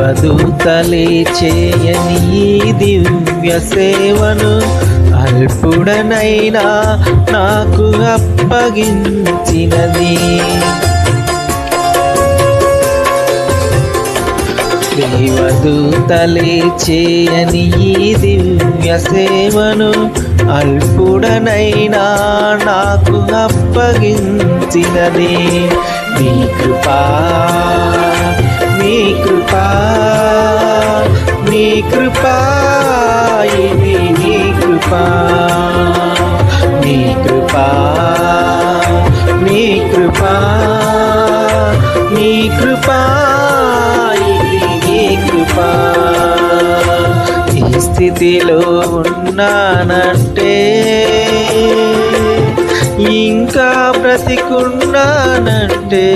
దేవదూతలే చేయని ఈ దివ్య సేవను అల్పుడనైనా నాకు అప్పగించినది. దేవదూతలే చేయని ఈ దివ్య సేవను అల్పుడనైనా నాకు అప్పగించినది. నీ కృపా నీ కృపా నీ కృపా ఇది నీ కృపా నీ కృపా నీ కృపా నీ కృపా ఇది నీ కృపా. ఈ స్థితిలో ఉన్నానంటే ఇంకా బ్రతికున్నానంటే